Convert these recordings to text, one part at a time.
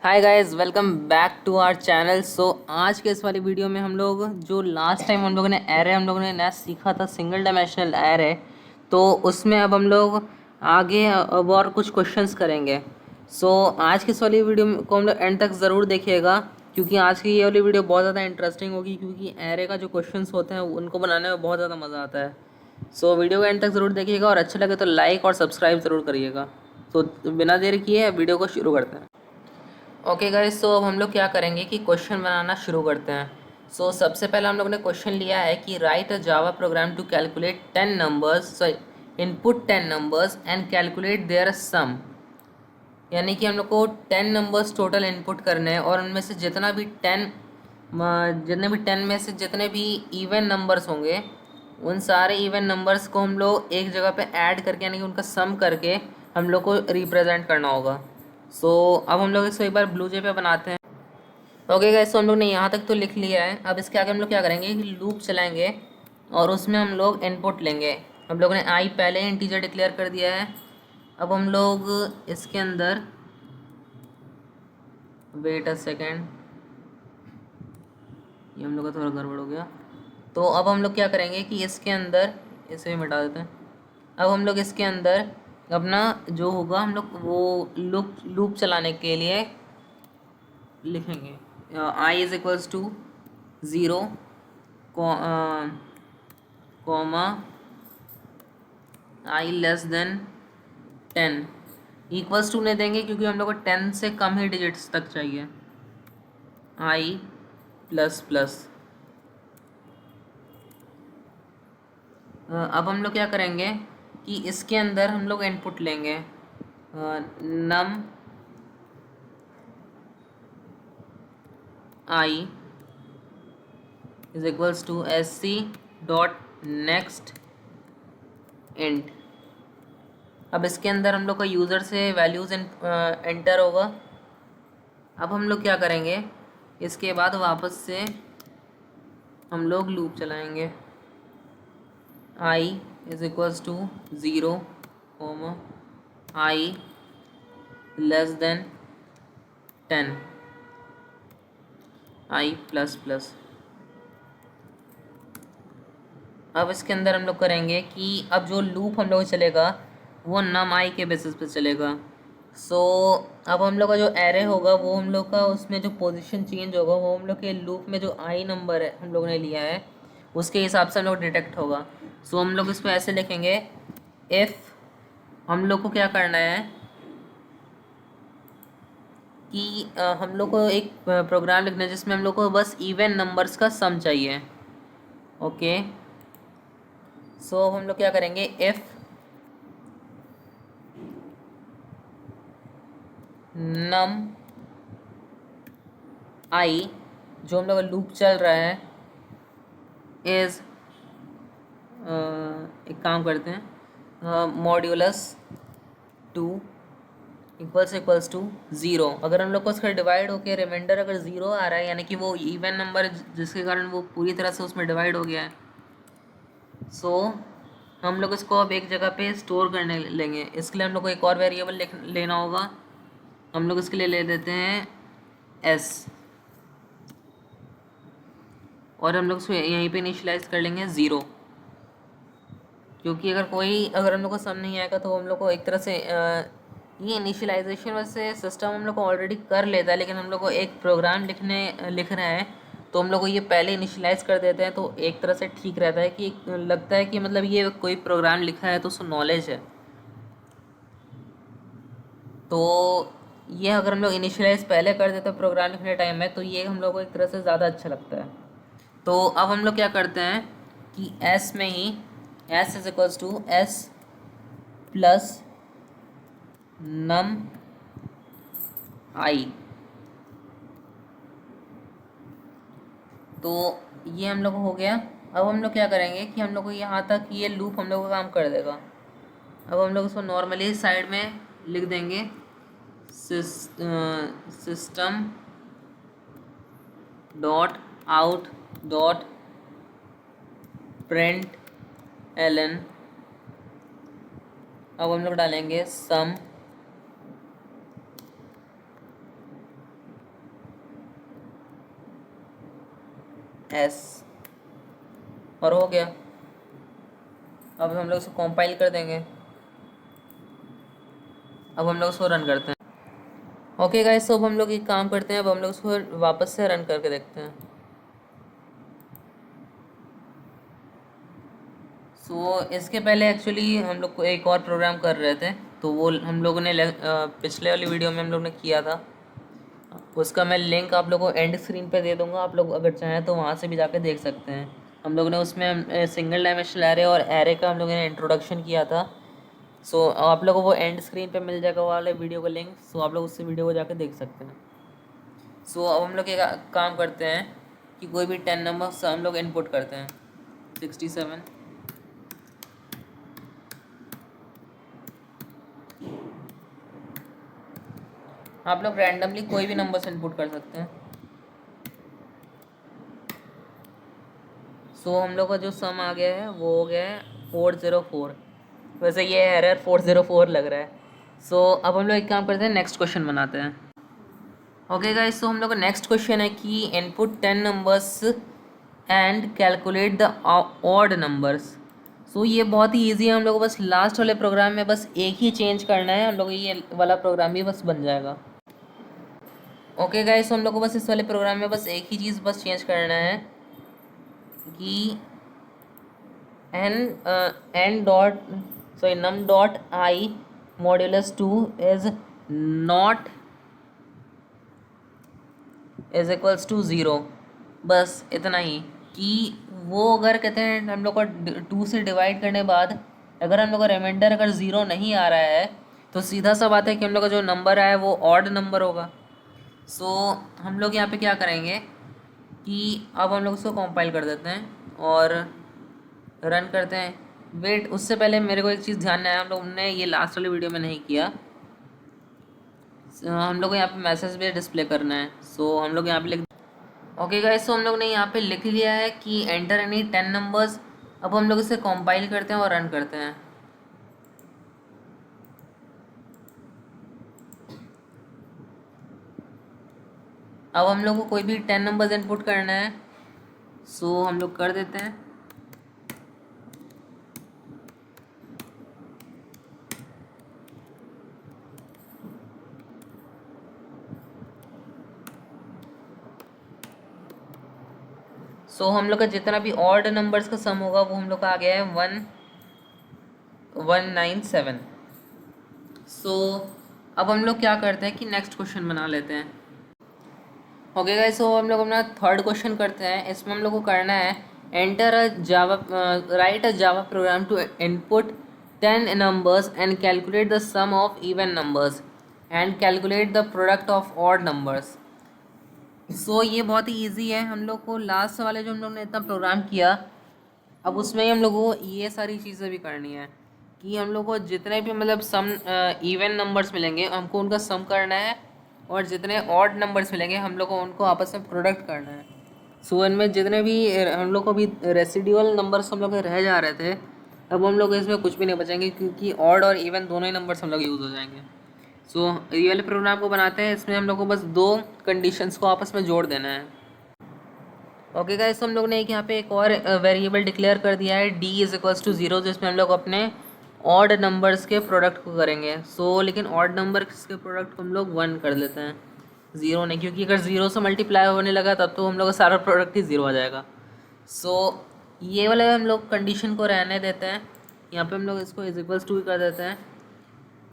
Hi guys, welcome back to our channel. आज के इस वाली वीडियो में हम लोग जो लास्ट टाइम हम लोगों ने एरे हम लोगों ने नया सीखा था, सिंगल डायमेंशनल एरे। तो उसमें अब हम लोग आगे अब और कुछ क्वेश्चंस करेंगे। आज के इस वाली वीडियो को हम लोग एंड तक ज़रूर देखिएगा, क्योंकि आज की ये वाली वीडियो बहुत ज़्यादा इंटरेस्टिंग होगी, क्योंकि एरे का जो क्वेश्चंस होते हैं उनको बनाने में बहुत ज़्यादा मज़ा आता है। वीडियो को एंड तक ज़रूर देखिएगा और अच्छा लगे तो लाइक और सब्सक्राइब ज़रूर करिएगा। बिना देर किए वीडियो को शुरू करते हैं। ओके गाइस, अब हम लोग क्या करेंगे कि क्वेश्चन बनाना शुरू करते हैं। सबसे पहले हम लोग ने क्वेश्चन लिया है कि write a Java program to calculate 10 numbers, sorry input 10 numbers and calculate their sum. यानी कि हम लोग को 10 नंबर्स टोटल इनपुट करने हैं और उनमें से जितने भी 10 में से जितने भी इवन नंबर्स होंगे, उन सारे इवन नंबर्स को हम लोग एक जगह पे ऐड करके, यानी कि उनका सम करके हम लोग को रिप्रेजेंट करना होगा। अब हम लोग इसको एक बार ब्लू जे पे बनाते हैं। ओके गाइस, हम लोग ने यहाँ तक तो लिख लिया है। अब इसके आगे हम लोग क्या करेंगे कि लूप चलाएंगे और उसमें हम लोग इनपुट लेंगे। हम लोगों ने आई पहले इंटीजर डिक्लेयर कर दिया है। अब हम लोग इसके अंदर, वेट अ सेकेंड, ये हम लोग का थोड़ा गड़बड़ हो गया। तो अब हम लोग क्या करेंगे कि इसके अंदर, इसे भी मिटा देते हैं। अब हम लोग इसके अंदर अपना जो होगा हम लोग वो लूप लूप चलाने के लिए लिखेंगे I is equals to 0 comma I less than 10। Equals to नहीं देंगे क्योंकि हम लोग को 10 से कम ही डिजिट्स तक चाहिए। आई प्लस प्लस। अब हम लोग क्या करेंगे कि इसके अंदर हम लोग इनपुट लेंगे num I is equals to S C dot next int. अब इसके अंदर हम लोग का यूज़र से वैल्यूज़ एंटर होगा। अब हम लोग क्या करेंगे, इसके बाद वापस से हम लोग लूप चलाएंगे। I is equals to 0 comma I less than 10 I plus plus. अब इसके अंदर हम लोग करेंगे कि अब जो लूप हम लोग चलेगा वो नम आई के बेसिस पे चलेगा। अब हम लोग का जो एरे होगा वो हम लोग का, उसमें जो पोजीशन चेंज होगा वो हम लोग के लूप में जो आई नंबर है हम लोग ने लिया है उसके हिसाब से हम लोग डिटेक्ट होगा। हम लोग इसको ऐसे लिखेंगे, इफ़ हम लोग को क्या करना है कि हम लोग को एक प्रोग्राम लिखना है जिसमें हम लोग को बस इवन नंबर्स का सम चाहिए। ओके, हम लोग क्या करेंगे, इफ़ नम आई, जो हम लोग का लूप चल रहा है, इज़, एक काम करते हैं, मॉड्यूलस 2 इक्वल्स टू 0। अगर हम लोग को उसका डिवाइड होकर रिमाइंडर अगर 0 आ रहा है, यानी कि वो इवन नंबर जिसके कारण वो पूरी तरह से उसमें डिवाइड हो गया है, हम लोग इसको अब एक जगह पे स्टोर करने लेंगे। इसके लिए हम लोग को एक और वेरिएबल लेना होगा। हम लोग इसके लिए ले देते हैं s, और हम लोग उसको यहीं पे इनिशियलाइज कर लेंगे 0, क्योंकि अगर हम लोग को सम नहीं आएगा तो हम लोग को एक तरह से ये इनिशियलाइजेशन वैसे सिस्टम हम लोग को ऑलरेडी कर लेता है, लेकिन हम लोग को एक प्रोग्राम लिख रहे हैं तो हम लोग को ये पहले इनिशियलाइज कर देते हैं, तो एक तरह से ठीक रहता है कि लगता है कि मतलब ये कोई प्रोग्राम लिखा है तो उसको नॉलेज है। तो ये अगर हम लोग इनिशियलाइज पहले कर देते हैं प्रोग्राम लिखने टाइम में, तो ये हम लोग को एक तरह से ज़्यादा अच्छा लगता है। तो अब हम लोग क्या करते हैं कि s में ही s is equals to s plus num I. तो ये हम लोग को हो गया। अब हम लोग क्या करेंगे कि हम लोग को यहाँ तक ये लूप हम लोग का काम कर देगा। अब हम लोग इसको नॉर्मली साइड में लिख देंगे, system dot out dot println एलन। अब हम लोग डालेंगे सम एस, और हो गया। अब हम लोग इसको कंपाइल कर देंगे। अब हम लोग इसको रन करते हैं। ओके गाइस, तो अब हम लोग एक काम करते हैं, अब हम लोग इसको वापस से रन करके देखते हैं। इसके पहले एक्चुअली हम लोग को एक और प्रोग्राम कर रहे थे, तो वो हम लोगों ने पिछले वाली वीडियो में हम लोग ने किया था। उसका मैं लिंक आप लोगों को एंड स्क्रीन पे दे दूंगा, आप लोग अगर चाहें तो वहाँ से भी जाकर देख सकते हैं। हम लोगों ने उसमें सिंगल डायमेंशनल एरे और एरे का हम लोगों ने इंट्रोडक्शन किया था। आप लोगों को वो एंड स्क्रीन पे मिल जाएगा वाले वीडियो का लिंक, आप लोग उससे वीडियो को जाकर देख सकते हैं। अब हम लोग एक काम करते हैं कि कोई भी 10 नंबर हम लोग इनपुट करते हैं। 67, आप लोग रैंडमली कोई भी नंबर से इनपुट कर सकते हैं। हम लोग का जो सम आ गया है वो हो गया है 404। वैसे ये एरर 404 लग रहा है। अब हम लोग एक काम करते हैं, नेक्स्ट क्वेश्चन बनाते हैं। ओके गाइस, हम लोग का नेक्स्ट क्वेश्चन है कि input 10 numbers and calculate the odd numbers. ये बहुत ही ईजी है, हम लोग को बस लास्ट वाले प्रोग्राम में बस एक ही चेंज करना है, हम लोग ये वाला प्रोग्राम ही बस बन जाएगा। ओके गाइस, हम लोग को बस इस वाले प्रोग्राम में बस एक ही चीज़ बस चेंज करना है कि n dot num dot i modulus 2 is not is equals to 0। बस इतना ही कि वो अगर कहते हैं हम लोग को 2 से डिवाइड करने के बाद अगर हम लोग का रिमाइंडर अगर 0 नहीं आ रहा है तो सीधा सा बात है कि हम लोग का जो नंबर आया है वो ऑड नंबर होगा। हम लोग यहाँ पे क्या करेंगे कि अब हम लोग उसको कंपाइल कर देते हैं और रन करते हैं। वेट, उससे पहले मेरे को एक चीज़ ध्यान में आया, हम लोग ने ये लास्ट वाली वीडियो में नहीं किया। हम लोग को यहाँ पे मैसेज भी डिस्प्ले करना है। हम लोग यहाँ पे लिख ओके गाइस, हम लोग ने यहाँ पे लिख लिया है कि एंटर एनी 10 नंबर्स। अब हम लोग इसे कंपाइल करते हैं और रन करते हैं। अब हम लोग को कोई भी 10 नंबर्स इनपुट करना है, हम लोग कर देते हैं। हम लोग का जितना भी ऑड नंबर्स का सम होगा वो हम लोग का आ गया है 1197। अब हम लोग क्या करते हैं कि नेक्स्ट क्वेश्चन बना लेते हैं। ओके गाइस, हम लोग अपना थर्ड क्वेश्चन करते हैं। इसमें हम लोग को करना है enter a Java write a Java program to input 10 numbers and calculate the sum of even numbers and calculate the product of odd numbers. ये बहुत ही ईजी है। हम लोग को लास्ट वाले जो हम लोग ने इतना प्रोग्राम किया, अब उसमें ही हम लोग को ये सारी चीज़ें भी करनी है कि हम लोग को जितने भी मतलब सम इवन नंबर्स मिलेंगे हमको उनका सम करना है, और जितने ऑड नंबर्स मिलेंगे हम लोग को उनको आपस में प्रोडक्ट करना है। इनमें जितने भी हम लोग को भी रेसिडुअल नंबर्स हम लोग के रह जा रहे थे, अब हम लोग इसमें कुछ भी नहीं बचेंगे क्योंकि ऑड और इवन दोनों ही नंबर्स हम लोग यूज़ हो जाएंगे। ये वाले प्रोग्राम को बनाते हैं, इसमें हम लोग को बस दो कंडीशंस को आपस में जोड़ देना है। ओके गाइस, हम लोग ने यहाँ पे एक और वेरिएबल डिक्लेयर कर दिया है d इज इक्वल्स टू 0, जिसमें हम लोग अपने ऑड नंबर्स के प्रोडक्ट को करेंगे। लेकिन ऑड नंबर्स के प्रोडक्ट को हम लोग 1 कर देते हैं, 0 नहीं, क्योंकि अगर 0 से मल्टीप्लाई होने लगा तब तो हम लोग का सारा प्रोडक्ट ही 0 आ जाएगा। ये वाले हम लोग कंडीशन को रहने देते हैं। यहाँ पे हम लोग इसको इज इक्वल्स टू कर देते हैं।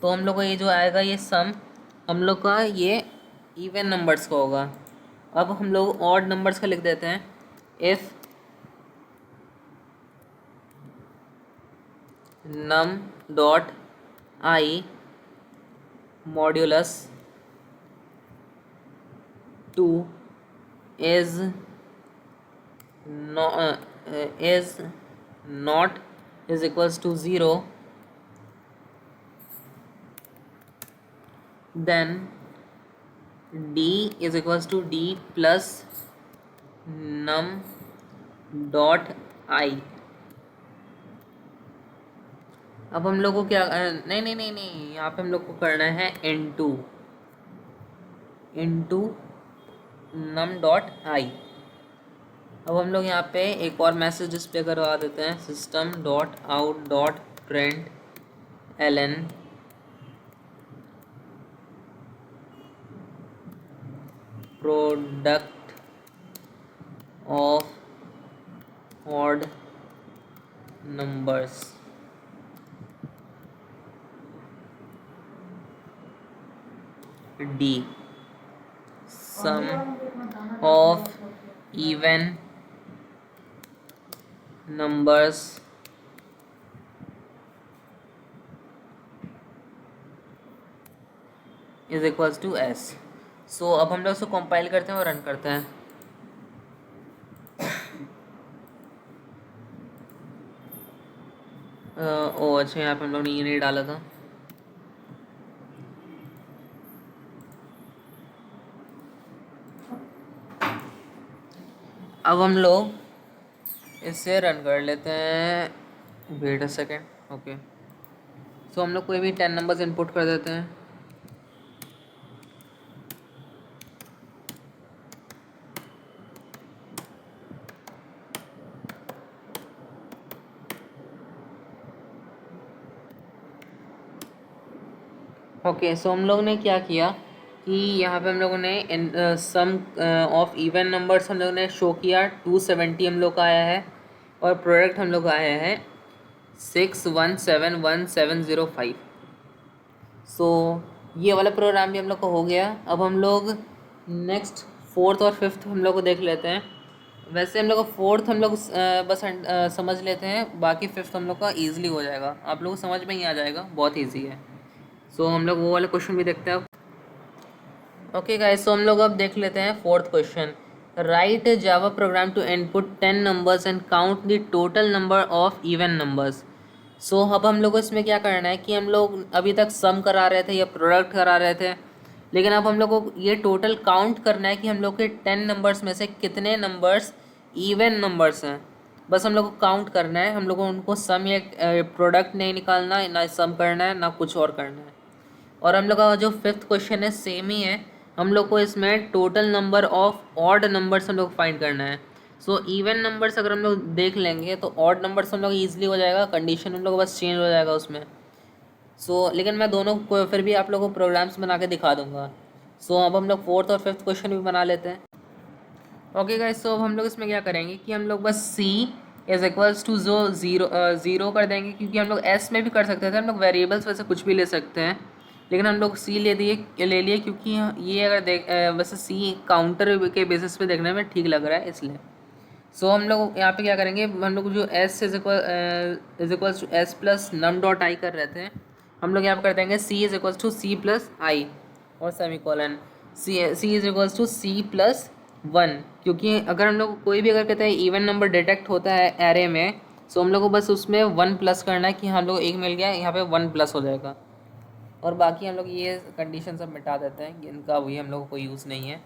हम लोग को ये जो आएगा ये सम हम लोग का ये इवन नंबर्स का होगा। अब हम लोग ऑड नंबर्स का लिख देते हैं। If num dot i modulus 2 is not is equals to 0, then d is equals to d plus num dot i। अब हम लोग को क्या नहीं नहीं नहीं नहीं, यहाँ पे हम लोग को करना है इंटू नम डॉट i। अब हम लोग यहाँ पे एक और मैसेज डिस्प्ले करवा देते हैं, system dot out dot println product of odd numbers. The sum of even numbers is equals to S. So अब हम लोग उसको कंपाइल करते हैं और रन करते हैं। ओ अच्छा, यहाँ पे हम लोग ने ये नहीं डाला था। अब हम लोग इसे रन कर लेते हैं। Wait a second. Okay, so हम लोग कोई भी 10 नंबर्स इनपुट कर देते हैं। ओके, सो हम लोग ने क्या किया कि यहाँ पे हम लोगों ने सम ऑफ इवन नंबर्स हम लोगों ने शो किया। 270 हम लोग का आया है और प्रोडक्ट हम लोग का आया है 6171,705। सो ये वाला प्रोग्राम भी हम लोग का हो गया। अब हम लोग नेक्स्ट फोर्थ और फिफ्थ हम लोग को देख लेते हैं। वैसे हम लोग को फोर्थ हम लोग बस समझ लेते हैं, बाकी फिफ्थ हम लोग का ईजिली हो जाएगा, आप लोगों को समझ में ही आ जाएगा, बहुत ईजी है। सो हम लोग वो वाले क्वेश्चन भी देखते हैं। ओके गाइस, सो हम लोग अब देख लेते हैं fourth question. Write Java program to input 10 numbers and count the total number of even numbers. So अब हम लोग को इसमें क्या करना है कि हम लोग अभी तक सम करा रहे थे या प्रोडक्ट करा रहे थे, लेकिन अब हम लोग को ये टोटल काउंट करना है कि हम लोग के 10 नंबर्स में से कितने नंबर्स इवन नंबर्स हैं। बस हम लोग को काउंट करना है, हम लोग को उनको सम या प्रोडक्ट नहीं निकालना है, ना सम करना है, ना कुछ और करना है। और हम लोग का जो फिफ्थ क्वेश्चन है सेम ही है, हम लोग को इसमें total number of odd numbers हम लोग फाइंड करना है। सो इवन नंबर्स अगर हम लोग देख लेंगे तो ऑड नंबर्स हम लोग ईजिली हो जाएगा, कंडीशन हम लोग को बस चेंज हो जाएगा उसमें। लेकिन मैं दोनों को फिर भी आप लोगों को प्रोग्राम्स बना के दिखा दूंगा। अब हम लोग फोर्थ और फिफ्थ क्वेश्चन भी बना लेते हैं। ओके गाइस, सो अब हम लोग इसमें क्या करेंगे कि हम लोग बस सी इज इक्वल्स टू जो ज़ीरो कर देंगे, क्योंकि हम लोग एस में भी कर सकते थे, हम लोग वेरिएबल्स वैसे कुछ भी ले सकते हैं, लेकिन हम लोग सी ले लिए क्योंकि ये अगर वैसे सी काउंटर के बेसिस पे देखने में ठीक लग रहा है इसलिए। हम लोग यहाँ पे क्या करेंगे, हम लोग जो S is equals to S plus num dot I कर रहे थे, हम लोग यहाँ पे कर देंगे C is equals to C plus I और semicolon C is equals to C plus 1, क्योंकि अगर हम लोग कोई भी अगर कहते हैं इवन नंबर डिटेक्ट होता है एरे में, हम लोग को बस उसमें 1 प्लस करना है कि हम लोग एक मिल गया, यहाँ पे 1 प्लस हो जाएगा। और बाकी हम लोग ये कंडीशन सब मिटा देते हैं, इनका वही हम लोग को कोई यूज़ नहीं है।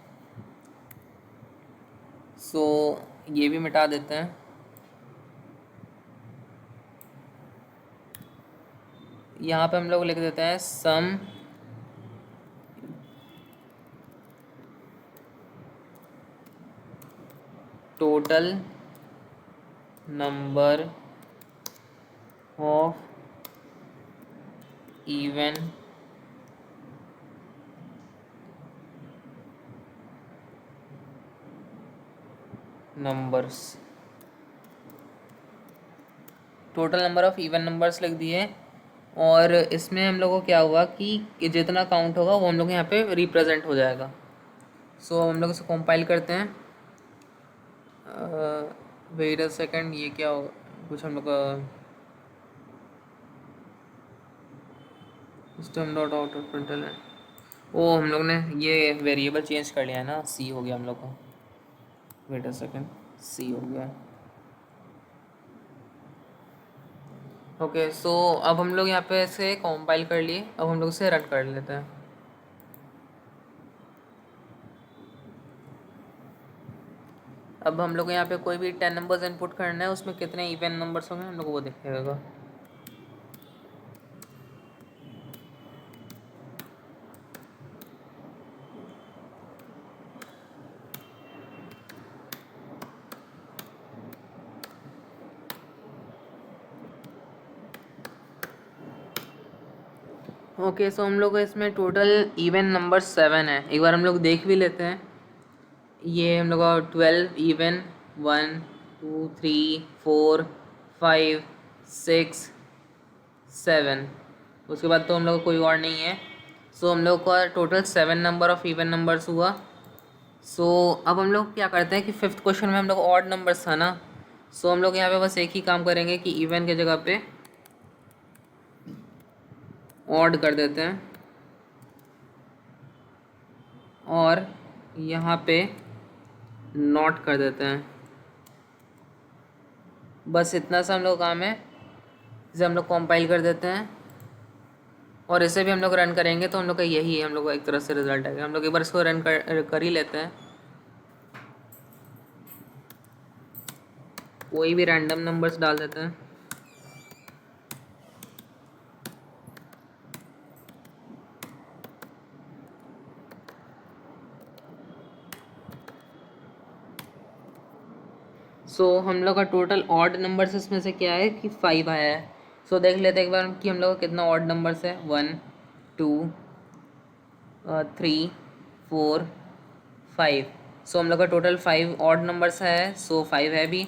ये भी मिटा देते हैं। यहाँ पे हम लोग लिख देते हैं sum total number of even numbers, total number of even numbers लिख दिए। और इसमें हम लोग को क्या हुआ कि जितना काउंट होगा वो हम लोग यहाँ पे रिप्रेजेंट हो जाएगा। हम लोग इसे कंपाइल करते हैं। वेट अ सेकंड, ये क्या हो, कुछ हम लोग का सिस्टम डॉट आउट ऑफ प्रिंटल है, वो हम लोग ने ये वेरिएबल चेंज कर लिया है ना, सी हो गया हम लोग का। वेट अ सेकंड, सी हो गया। ओके, अब हम लोग यहाँ पे इसे कंपाइल कर लिए, अब हम लोग इसे रन कर लेते हैं। अब हम लोग यहाँ पे कोई भी 10 नंबर्स इनपुट करना है, उसमें कितने इवन नंबर्स होंगे हम लोग को वो दिखेगा। ओके, सो हम लोग का इसमें टोटल इवन नंबर 7 है। एक बार हम लोग देख भी लेते हैं। ये हम लोग का 12 इवन, 1 2 3 4 5 6 7। उसके बाद तो हम लोग का कोई और नहीं है। सो हम लोग का total 7 number of even numbers हुआ। सो अब हम लोग क्या करते हैं कि फिफ्थ क्वेश्चन में हम लोग ऑड नंबर्स था ना। सो हम लोग यहाँ पे बस एक ही काम करेंगे कि इवन के जगह पे ऑड कर देते हैं और यहाँ पे नॉट कर देते हैं। बस इतना सा हम लोग काम है। इसे हम लोग कंपाइल कर देते हैं और इसे भी हम लोग रन करेंगे तो हम लोग का यही है, हम लोग का एक तरह से रिजल्ट आएगा। हम लोग एक बार इसको रन कर ही लेते हैं। कोई भी रैंडम नंबर्स डाल देते हैं। सो हम लोग का टोटल ऑड नंबर्स इसमें से क्या है कि 5 आया है। सो देख लेते हैं एक बार कि हम लोग का कितना ऑड नंबर्स है। 1 2 3 4 5। सो हम लोग का टोटल 5 ऑड नंबर्स है। सो 5 है भी।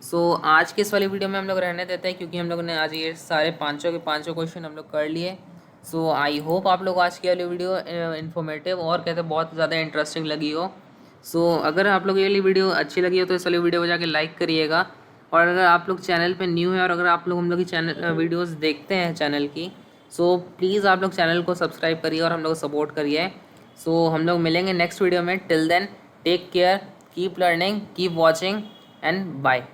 सो आज के इस वाली वीडियो में हम लोग रहने देते हैं क्योंकि हम लोगों ने आज ये सारे पाँचों के पाँचों क्वेश्चन हम लोग कर लिए। सो आई होप आप लोग आज की वाली वीडियो इन्फॉर्मेटिव और कहते हैं बहुत ज़्यादा इंटरेस्टिंग लगी हो। सो अगर आप लोग ये वाली वीडियो अच्छी लगी हो तो इस वाली वीडियो को जाके लाइक करिएगा। और अगर आप लोग चैनल पे न्यू है और अगर आप लोग हम लोग की चैनल वीडियोस देखते हैं चैनल की, सो प्लीज़ आप लोग चैनल को सब्सक्राइब करिए और हम लोग को सपोर्ट करिए। सो हम लोग मिलेंगे नेक्स्ट वीडियो में। Till then take care, keep learning, keep watching and bye.